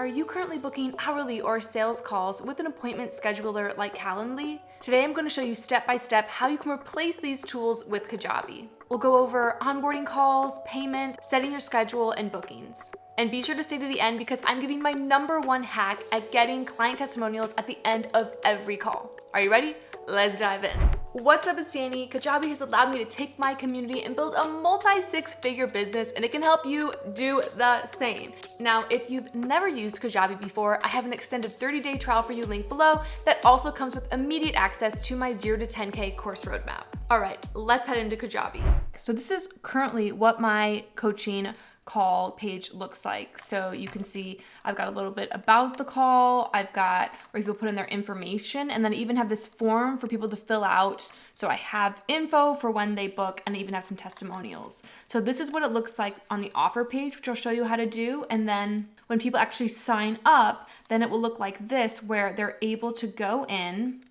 Are you currently booking hourly or sales calls with an appointment scheduler like Calendly? Today I'm going to show you step by step how you can replace these tools with Kajabi. We'll go over onboarding calls, payment, setting your schedule, and bookings. And be sure to stay to the end because I'm giving my #1 hack at getting client testimonials at the end of every call. Are you ready? Let's dive in. What's up, it's Danny. Kajabi has allowed me to take my community and build a multi-6-figure business, and it can help you do the same. Now, if you've never used Kajabi before, I have an extended 30-day trial for you linked below that also comes with immediate access to my 0 to 10K course roadmap. All right, let's head into Kajabi. So this is currently what my coaching call page looks like. So you can see I've got a little bit about the call. I've got where people put in their information, and then I even have this form for people to fill out. So I have info for when they book, and I even have some testimonials. So this is what it looks like on the offer page, which I'll show you how to do. And then when people actually sign up, then it will look like this, where they're able to go in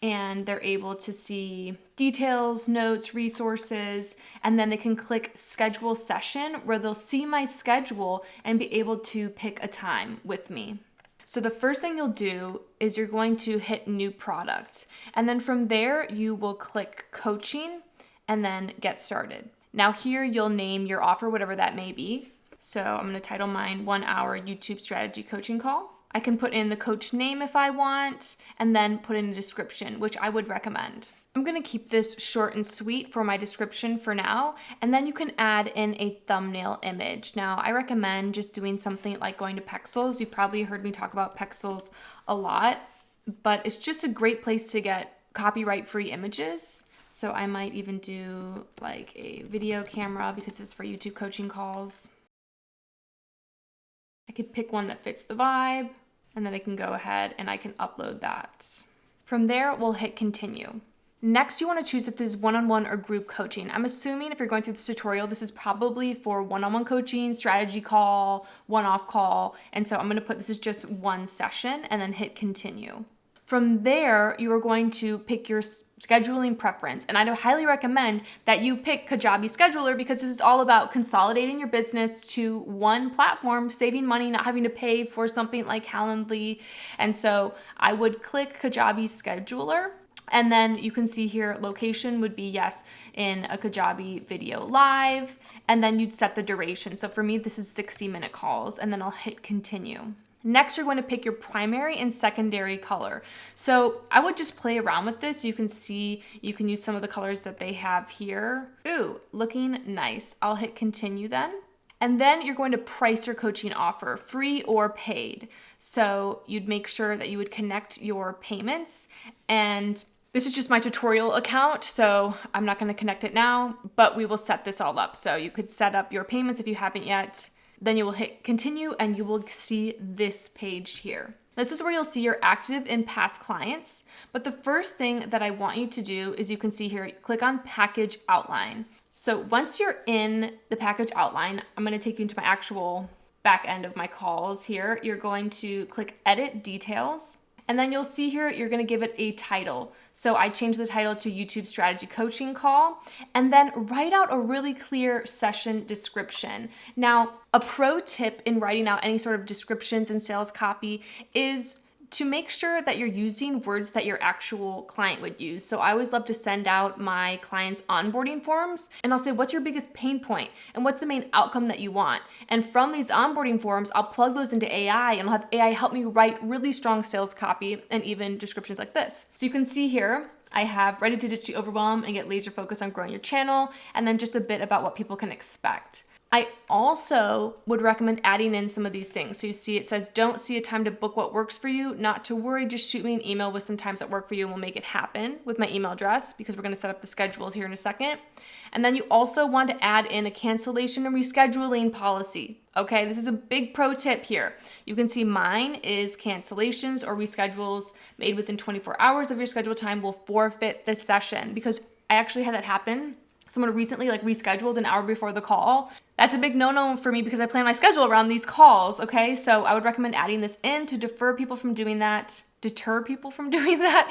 and they're able to see details, notes, resources, and then they can click schedule session where they'll see my schedule and be able to pick a time with me. So the first thing you'll do is you're going to hit new product. And then from there, you will click coaching and then get started. Now here you'll name your offer, whatever that may be. So I'm going to title mine 1 hour YouTube strategy coaching call. I can put in the coach name if I want, and then put in a description, which I would recommend. I'm gonna keep this short and sweet for my description for now, and then you can add in a thumbnail image. Now, I recommend just doing something like going to Pexels. You've probably heard me talk about Pexels a lot, but it's just a great place to get copyright-free images. So I might even do like a video camera because it's for YouTube coaching calls. I could pick one that fits the vibe, and then I can go ahead and I can upload that. From there, we'll hit continue. Next, you want to choose if this is one-on-one or group coaching. I'm assuming if you're going through this tutorial, this is probably for one-on-one coaching, strategy call, one-off call. And so I'm going to put this as just one session and then hit continue. From there, you are going to pick your scheduling preference. And I highly recommend that you pick Kajabi Scheduler because this is all about consolidating your business to one platform, saving money, not having to pay for something like Calendly. And so I would click Kajabi Scheduler. And then you can see here, location would be yes in a Kajabi video live. And then you'd set the duration. So for me, this is 60-minute calls. And then I'll hit continue. Next, you're going to pick your primary and secondary color. So I would just play around with this. You can see, you can use some of the colors that they have here. Ooh, looking nice. I'll hit continue then. And then you're going to price your coaching offer, free or paid. So you'd make sure that you would connect your payments. And this is just my tutorial account, so I'm not going to connect it now, but we will set this all up. So you could set up your payments if you haven't yet. Then you will hit continue and you will see this page here. This is where you'll see your active and past clients. But the first thing that I want you to do is you can see here, click on package outline. So once you're in the package outline, I'm going to take you into my actual back end of my calls here. You're going to click edit details. And then you'll see here, you're going to give it a title. So I changed the title to YouTube Strategy Coaching Call, and then write out a really clear session description. Now, a pro tip in writing out any sort of descriptions and sales copy is to make sure that you're using words that your actual client would use. So I always love to send out my clients' onboarding forms, and I'll say, what's your biggest pain point and what's the main outcome that you want? And from these onboarding forms, I'll plug those into AI and I'll have AI help me write really strong sales copy and even descriptions like this. So you can see here, I have ready to ditch the overwhelm and get laser focused on growing your channel, and then just a bit about what people can expect. I also would recommend adding in some of these things. So you see it says, don't see a time to book what works for you. Not to worry, just shoot me an email with some times that work for you and we'll make it happen with my email address because we're going to set up the schedules here in a second. And then you also want to add in a cancellation and rescheduling policy. Okay, this is a big pro tip here. You can see mine is cancellations or reschedules made within 24 hours of your scheduled time will forfeit the session, because I actually had that happen. Someone recently rescheduled an hour before the call. That's a big no-no for me because I plan my schedule around these calls, okay? So I would recommend adding this in to deter people from doing that.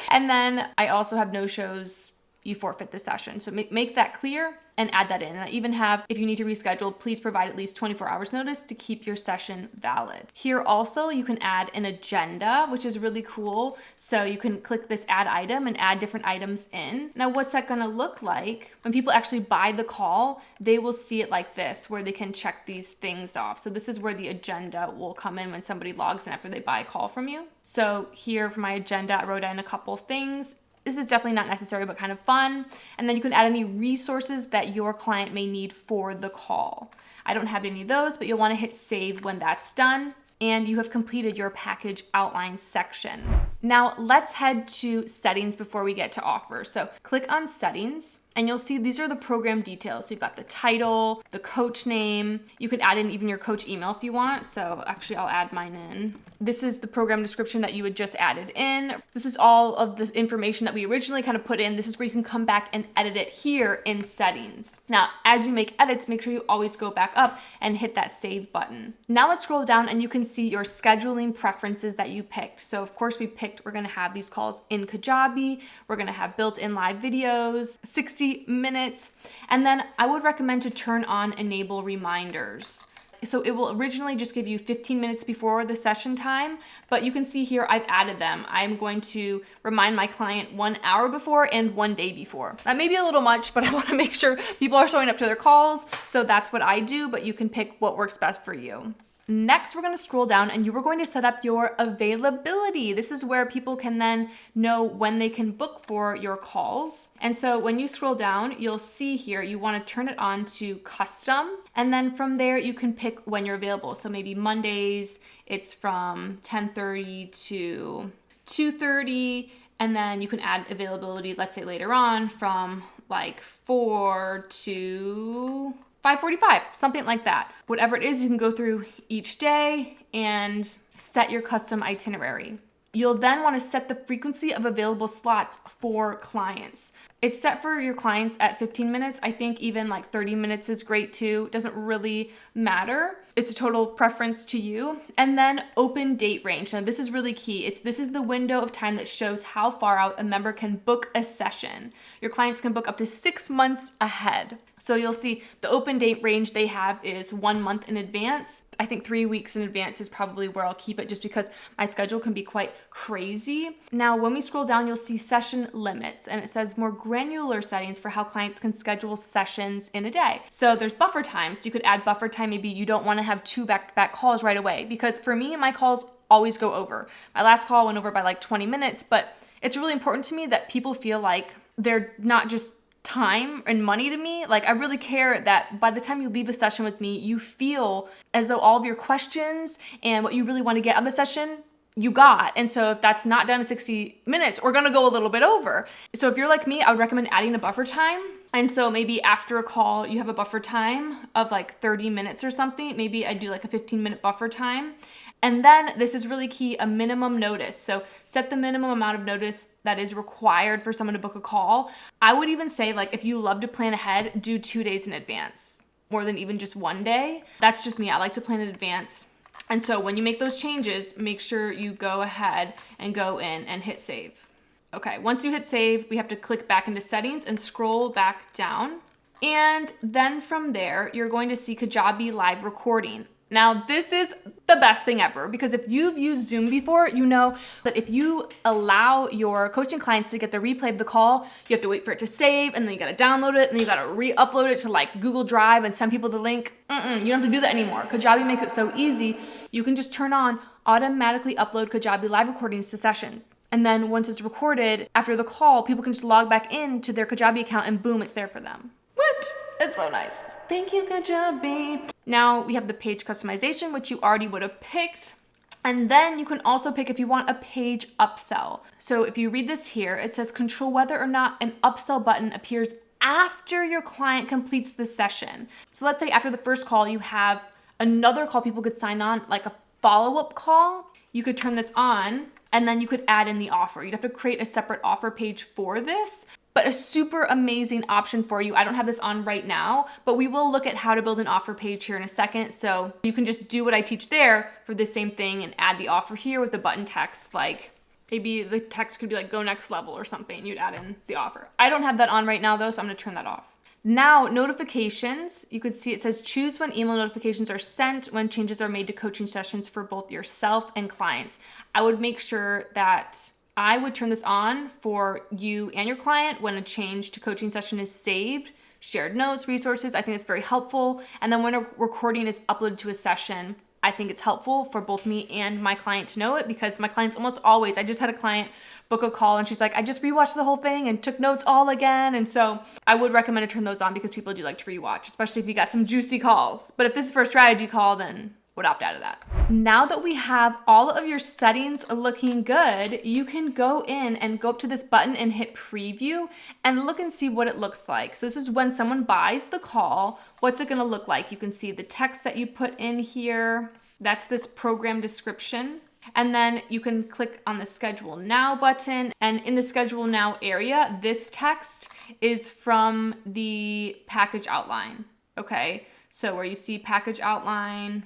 And then I also have no-shows, you forfeit the session. So make that clear. and add that in. And I even have, if you need to reschedule, please provide at least 24 hours notice to keep your session valid. Here also, you can add an agenda, which is really cool. So you can click this add item and add different items in. Now, what's that gonna look like? When people actually buy the call, they will see it like this, where they can check these things off. So this is where the agenda will come in when somebody logs in after they buy a call from you. So here for my agenda, I wrote in a couple things. This is definitely not necessary, but kind of fun. And then you can add any resources that your client may need for the call. I don't have any of those, but you'll want to hit save when that's done. And you have completed your package outline section. Now let's head to settings before we get to offer. So click on settings and you'll see these are the program details. So you've got the title, the coach name. You could add in even your coach email if you want. So actually I'll add mine in. This is the program description that you had just added in. This is all of the information that we originally kind of put in. This is where you can come back and edit it here in settings. Now, as you make edits, make sure you always go back up and hit that save button. Now let's scroll down and you can see your scheduling preferences that you picked. So of course we're gonna have these calls in Kajabi. We're gonna have built-in live videos, 60 minutes. And then I would recommend to turn on enable reminders. So it will originally just give you 15 minutes before the session time, but you can see here I've added them. I'm going to remind my client 1 hour before and 1 day before. That may be a little much, but I want to make sure people are showing up to their calls. So that's what I do, but you can pick what works best for you. Next, we're going to scroll down and you are going to set up your availability. This is where people can then know when they can book for your calls. And so when you scroll down, you'll see here, you want to turn it on to custom. And then from there, you can pick when you're available. So maybe Mondays, it's from 10:30 to 2:30. And then you can add availability, let's say later on from like 4 to 5:45, something like that. Whatever it is, you can go through each day and set your custom itinerary. You'll then want to set the frequency of available slots for clients. It's set for your clients at 15 minutes. I think even like 30 minutes is great too. It doesn't really matter. It's a total preference to you. And then open date range. Now this is really key. This is the window of time that shows how far out a member can book a session. Your clients can book up to 6 months ahead. So you'll see the open date range they have is 1 month in advance. I think 3 weeks in advance is probably where I'll keep it just because my schedule can be quite crazy. Now, when we scroll down, you'll see session limits and it says more granular settings for how clients can schedule sessions in a day. So there's buffer times. So you could add buffer time. Maybe you don't want to have 2 back-to-back calls right away because for me, my calls always go over. My last call went over by like 20 minutes, but it's really important to me that people feel like they're not just time and money to me. Like I really care that by the time you leave a session with me, you feel as though all of your questions and what you really want to get out of the session, you got. And so if that's not done in 60 minutes, we're going to go a little bit over. So if you're like me, I would recommend adding a buffer time. And so maybe after a call, you have a buffer time of like 30 minutes or something. Maybe I do like a 15-minute buffer time. And then this is really key, a minimum notice. So set the minimum amount of notice that is required for someone to book a call. I would even say like if you love to plan ahead, do 2 days in advance more than even just 1 day. That's just me. I like to plan in advance. And so when you make those changes, make sure you go ahead and go in and hit save. Okay, once you hit save, we have to click back into settings and scroll back down. And then from there, you're going to see Kajabi live recording. Now, this is the best thing ever because if you've used Zoom before, you know that if you allow your coaching clients to get the replay of the call, you have to wait for it to save and then you got to download it and then you got to re-upload it to like Google Drive and send people the link. You don't have to do that anymore. Kajabi makes it so easy. You can just turn on automatically upload Kajabi live recordings to sessions. And then once it's recorded, after the call, people can just log back into their Kajabi account and boom, it's there for them. What? It's so nice. Thank you, Kajabi. Now we have the page customization, which you already would have picked. And then you can also pick if you want a page upsell. So if you read this here, it says control whether or not an upsell button appears after your client completes the session. So let's say after the first call, you have another call people could sign on, like a follow-up call. You could turn this on and then you could add in the offer. You'd have to create a separate offer page for this. But a super amazing option for you. I don't have this on right now, but we will look at how to build an offer page here in a second. So you can just do what I teach there for the same thing and add the offer here with the button text. Like maybe the text could be like go next level or something. You'd add in the offer. I don't have that on right now though, so I'm gonna turn that off. Now, notifications, you could see it says choose when email notifications are sent when changes are made to coaching sessions for both yourself and clients. I would make sure that I would turn this on for you and your client when a change to coaching session is saved, shared notes, resources. I think it's very helpful. And then when a recording is uploaded to a session, I think it's helpful for both me and my client to know it, because my clients almost always, I just had a client book a call and she's like, I just rewatched the whole thing and took notes all again. And so I would recommend to turn those on because people do like to rewatch, especially if you got some juicy calls. But if this is for a strategy call, then would opt out of that. Now that we have all of your settings looking good, you can go in and go up to this button and hit preview and look and see what it looks like. So this is when someone buys the call, what's it gonna look like? You can see the text that you put in here. That's this program description. And then you can click on the schedule now button. And in the schedule now area, this text is from the package outline. Okay, so where you see package outline,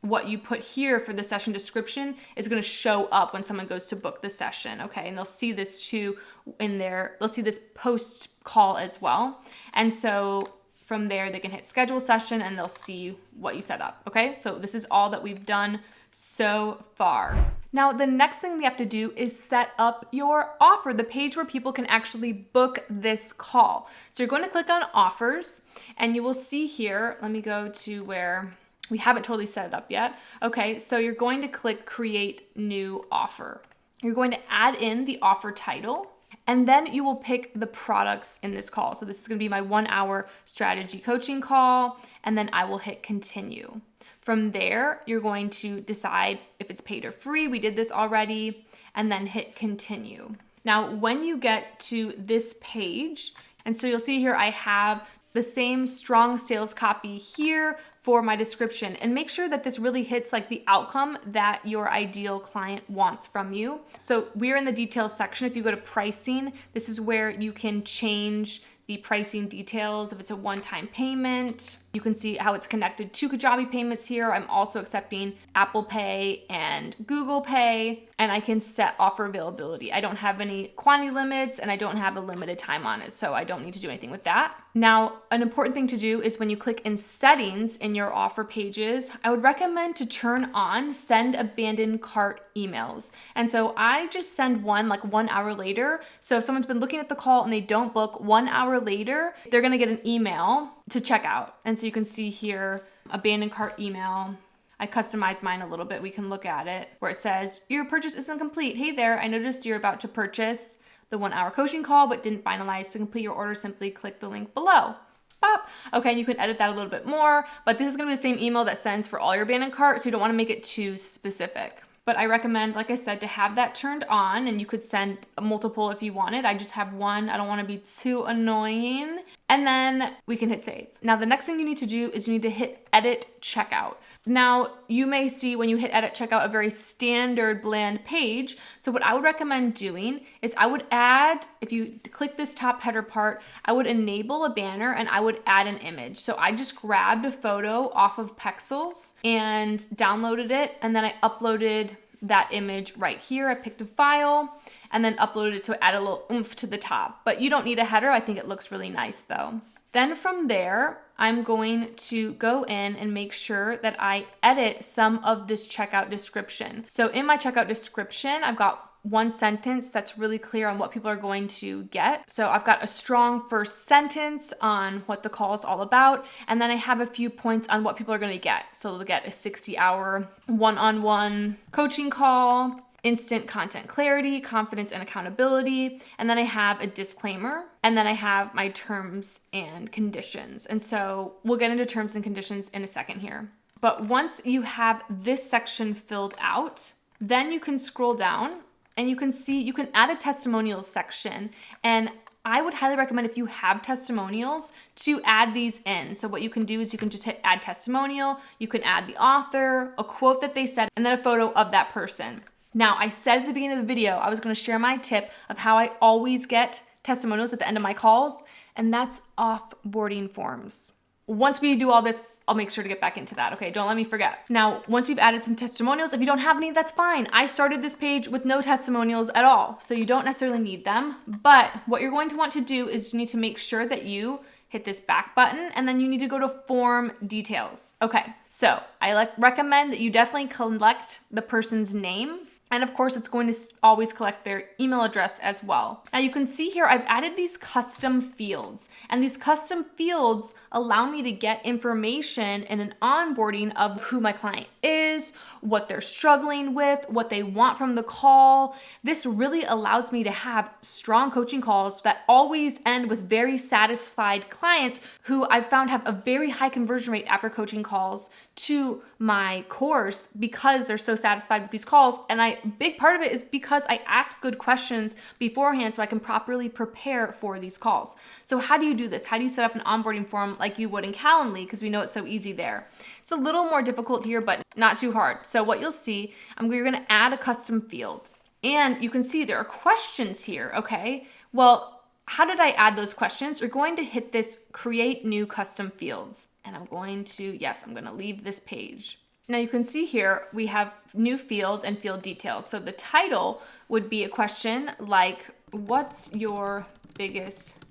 what you put here for the session description is going to show up when someone goes to book the session. Okay, and they'll see this too in there. They'll see this post call as well. And so from there, they can hit schedule session and they'll see what you set up. Okay, so this is all that we've done so far. Now, the next thing we have to do is set up your offer, the page where people can actually book this call. So you're going to click on offers and you will see here, let me go to where we haven't totally set it up yet. Okay, so you're going to click create new offer. You're going to add in the offer title, and then you will pick the products in this call. So this is going to be my 1 hour strategy coaching call, and then I will hit continue. From there, you're going to decide if it's paid or free. We did this already, and then hit continue. Now, when you get to this page, and so you'll see here, I have the same strong sales copy here for my description, and make sure that this really hits like the outcome that your ideal client wants from you. So we're in the details section. If you go to pricing, this is where you can change the pricing details. If it's a one-time payment, you can see how it's connected to Kajabi payments here. I'm also accepting Apple Pay and Google Pay, and I can set offer availability. I don't have any quantity limits and I don't have a limited time on it, so I don't need to do anything with that. Now, an important thing to do is when you click in settings in your offer pages, I would recommend to turn on send abandoned cart emails. And so I just send one like 1 hour later. So if someone's been looking at the call and they don't book, 1 hour later, they're gonna get an email to check out. And so you can see here, abandoned cart email. I customized mine a little bit. We can look at it where it says, your purchase isn't complete. Hey there, I noticed you're about to purchase the 1 hour coaching call, but didn't finalize. To complete your order, simply click the link below. Bop. Okay, and you can edit that a little bit more, but this is gonna be the same email that sends for all your abandoned cart, so you don't wanna make it too specific. But I recommend, like I said, to have that turned on, and you could send multiple if you wanted. I just have one. I don't want to be too annoying. And then we can hit save. Now, the next thing you need to do is you need to hit edit checkout. Now, you may see when you hit edit checkout a very standard bland page. So what I would recommend doing is I would add, if you click this top header part, I would enable a banner and I would add an image. So I just grabbed a photo off of Pexels and downloaded it, and then I uploaded that image right here. I picked a file and then uploaded it, so it added a little oomph to the top. But you don't need a header. I think it looks really nice though. Then from there, I'm going to go in and make sure that I edit some of this checkout description. So in my checkout description, I've got one sentence that's really clear on what people are going to get. So I've got a strong first sentence on what the call is all about. And then I have a few points on what people are going to get. So they'll get a 60-hour one-on-one coaching call, instant content clarity, confidence and accountability. And then I have a disclaimer, and then I have my terms and conditions. And so we'll get into terms and conditions in a second here. But once you have this section filled out, then you can scroll down and you can see, you can add a testimonials section. And I would highly recommend, if you have testimonials, to add these in. So what you can do is you can just hit add testimonial. You can add the author, a quote that they said, and then a photo of that person. Now, I said at the beginning of the video, I was going to share my tip of how I always get testimonials at the end of my calls, and that's offboarding forms. Once we do all this, I'll make sure to get back into that. Okay, don't let me forget. Now, once you've added some testimonials, if you don't have any, that's fine. I started this page with no testimonials at all, so you don't necessarily need them. But what you're going to want to do is you need to make sure that you hit this back button, and then you need to go to form details. Okay, so I recommend that you definitely collect the person's name. And of course, it's going to always collect their email address as well. Now you can see here, I've added these custom fields, and these custom fields allow me to get information in an onboarding of who my client is, what they're struggling with, what they want from the call. This really allows me to have strong coaching calls that always end with very satisfied clients who I've found have a very high conversion rate after coaching calls to my course because they're so satisfied with these calls. And a big part of it is because I ask good questions beforehand so I can properly prepare for these calls. So how do you do this? How do you set up an onboarding form like you would in Calendly? Because we know it's so easy there. It's a little more difficult here, but not too hard. So what you'll see, we're going to add a custom field. And you can see there are questions here, okay? Well, how did I add those questions? We're going to hit this create new custom fields. And I'm going to leave this page. Now you can see here, we have new field and field details. So the title would be a question like, what's your biggest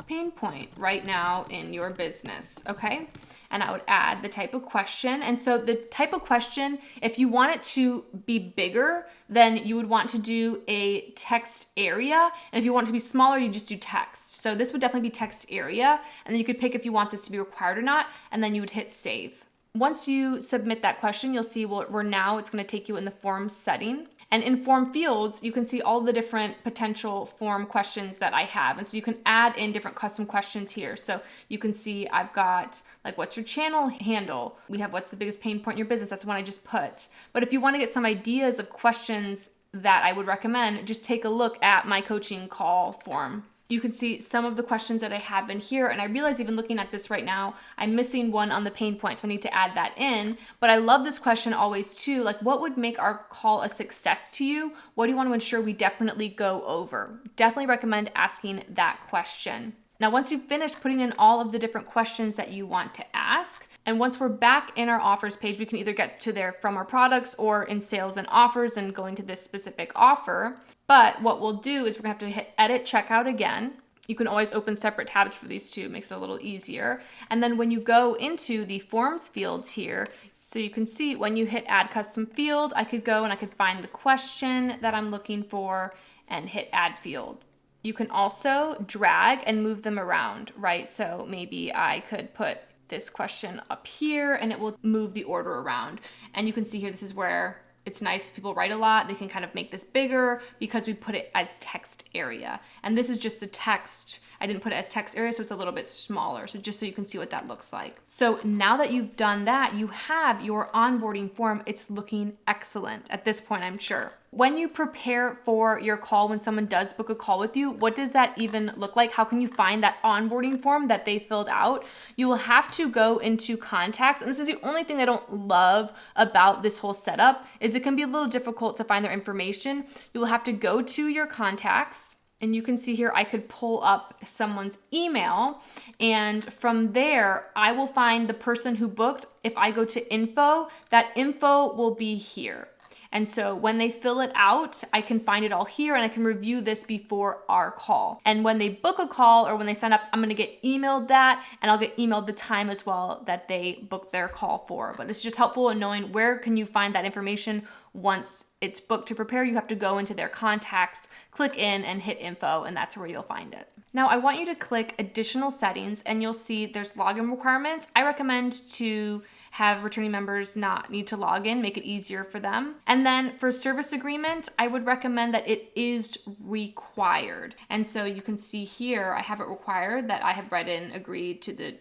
pain point right now in your business? Okay. And I would add the type of question. And so the type of question, if you want it to be bigger, then you would want to do a text area. And if you want it to be smaller, you just do text. So this would definitely be text area. And then you could pick if you want this to be required or not. And then you would hit save. Once you submit that question, you'll see it's going to take you in the form setting. And in form fields, you can see all the different potential form questions that I have. And so you can add in different custom questions here. So you can see I've got like, what's your channel handle? We have what's the biggest pain point in your business? That's the one I just put. But if you want to get some ideas of questions that I would recommend, just take a look at my coaching call form. You can see some of the questions that I have in here. And I realize even looking at this right now, I'm missing one on the pain point. So I need to add that in. But I love this question always too. Like, what would make our call a success to you? What do you want to ensure we definitely go over? Definitely recommend asking that question. Now, once you've finished putting in all of the different questions that you want to ask, and once we're back in our offers page, we can either get to there from our products or in sales and offers and going to this specific offer. But what we'll do is we're gonna have to hit edit checkout again. You can always open separate tabs for these two, it makes it a little easier. And then when you go into the forms fields here, so you can see when you hit add custom field, I could go and I could find the question that I'm looking for and hit add field. You can also drag and move them around, right? So maybe I could put this question up here and it will move the order around. And you can see here, this is where it's nice if people write a lot, they can kind of make this bigger because we put it as text area. And this is just the text. I didn't put it as text area, so it's a little bit smaller. So just so you can see what that looks like. So now that you've done that, you have your onboarding form. It's looking excellent at this point, I'm sure. When you prepare for your call, when someone does book a call with you, what does that even look like? How can you find that onboarding form that they filled out? You will have to go into contacts. And this is the only thing I don't love about this whole setup is it can be a little difficult to find their information. You will have to go to your contacts. And you can see here, I could pull up someone's email, and from there, I will find the person who booked. If I go to info, that info will be here. And so when they fill it out, I can find it all here and I can review this before our call. And when they book a call or when they sign up, I'm gonna get emailed that, and I'll get emailed the time as well that they booked their call for. But this is just helpful in knowing where can you find that information. Once it's booked to prepare, you have to go into their contacts, click in and hit info, and that's where you'll find it. Now I want you to click additional settings and you'll see there's login requirements. I recommend to have returning members not need to log in, make it easier for them. And then for service agreement, I would recommend that it is required. And so you can see here, I have it required that I have read and agreed to the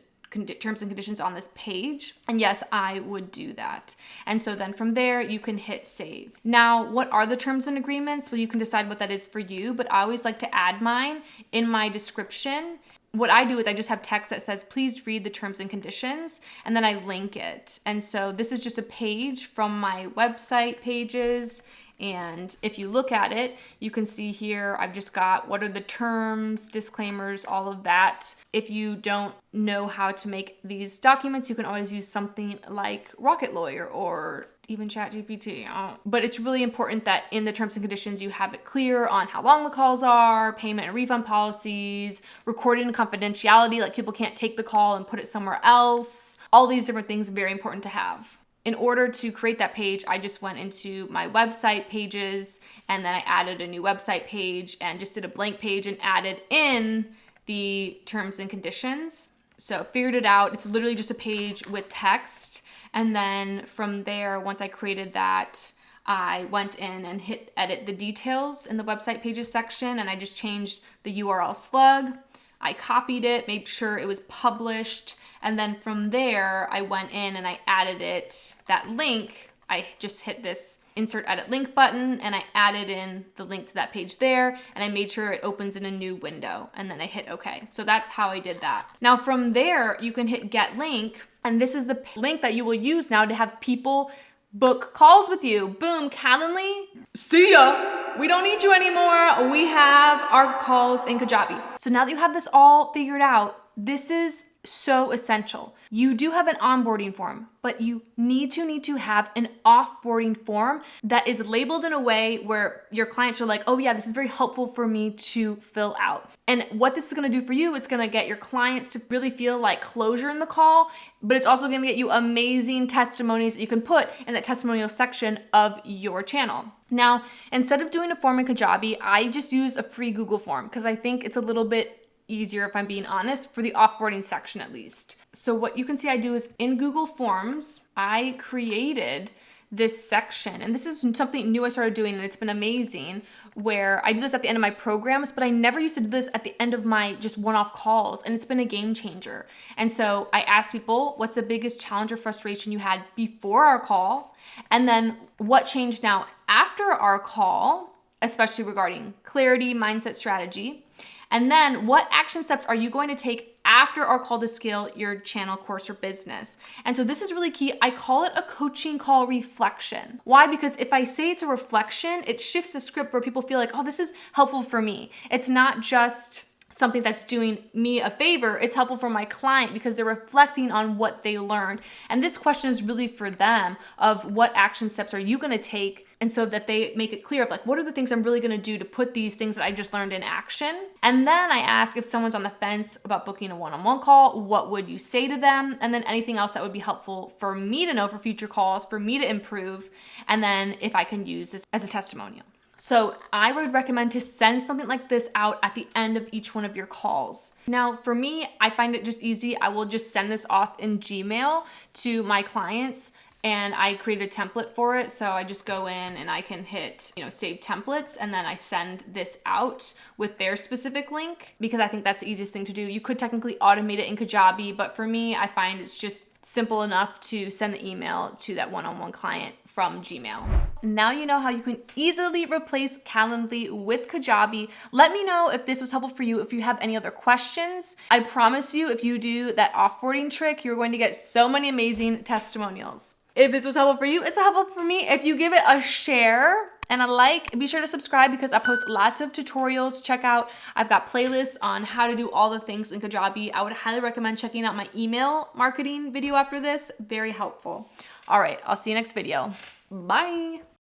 terms and conditions on this page. And yes, I would do that. And so then from there, you can hit save. Now, what are the terms and agreements? Well, you can decide what that is for you, but I always like to add mine in my description. What I do is I just have text that says, please read the terms and conditions, and then I link it. And so this is just a page from my website pages, And if you look at it, you can see here, I've just got what are the terms, disclaimers, all of that. If you don't know how to make these documents, you can always use something like Rocket Lawyer or even ChatGPT. But it's really important that in the terms and conditions, you have it clear on how long the calls are, payment and refund policies, recording and confidentiality, like people can't take the call and put it somewhere else. All these different things are very important to have. In order to create that page, I just went into my website pages and then I added a new website page and just did a blank page and added in the terms and conditions. So figured it out. It's literally just a page with text. And then from there, once I created that, I went in and hit edit the details in the website pages section and I just changed the URL slug. I copied it, made sure it was published. And then from there, I went in and I added it, that link. I just hit this insert edit link button and I added in the link to that page there and I made sure it opens in a new window and then I hit OK. So that's how I did that. Now from there, you can hit get link and this is the link that you will use now to have people book calls with you. Boom, Calendly, see ya. We don't need you anymore. We have our calls in Kajabi. So now that you have this all figured out, this is so essential. You do have an onboarding form, but you need to have an offboarding form that is labeled in a way where your clients are like, oh yeah, this is very helpful for me to fill out. And what this is gonna do for you, it's gonna get your clients to really feel like closure in the call, but it's also gonna get you amazing testimonies that you can put in that testimonial section of your channel. Now, instead of doing a form in Kajabi, I just use a free Google form because I think it's a little bit easier, if I'm being honest, for the offboarding section at least. So what you can see I do is in Google Forms, I created this section, and this is something new I started doing and it's been amazing, where I do this at the end of my programs, but I never used to do this at the end of my just one-off calls, and it's been a game changer. And so I asked people, what's the biggest challenge or frustration you had before our call? And then what changed now after our call, especially regarding clarity, mindset, strategy. And then what action steps are you going to take after our call to scale your channel, course, or business? And so this is really key. I call it a coaching call reflection. Why? Because if I say it's a reflection, it shifts the script where people feel like, oh, this is helpful for me. It's not just something that's doing me a favor, it's helpful for my client because they're reflecting on what they learned. And this question is really for them of what action steps are you gonna take, and so that they make it clear of like, what are the things I'm really gonna do to put these things that I just learned in action? And then I ask if someone's on the fence about booking a one-on-one call, what would you say to them? And then anything else that would be helpful for me to know for future calls, for me to improve, and then if I can use this as a testimonial. So I would recommend to send something like this out at the end of each one of your calls. Now, for me, I find it just easy. I will just send this off in Gmail to my clients, and I created a template for it. So I just go in and I can hit, save templates, and then I send this out with their specific link because I think that's the easiest thing to do. You could technically automate it in Kajabi, but for me, I find it's just simple enough to send the email to that one-on-one client from Gmail. Now you know how you can easily replace Calendly with Kajabi. Let me know if this was helpful for you, if you have any other questions. I promise you, if you do that offboarding trick, you're going to get so many amazing testimonials. If this was helpful for you, it's helpful for me. If you give it a share and a like, be sure to subscribe because I post lots of tutorials. Check out, I've got playlists on how to do all the things in Kajabi. I would highly recommend checking out my email marketing video after this. Very helpful. All right, I'll see you next video. Bye.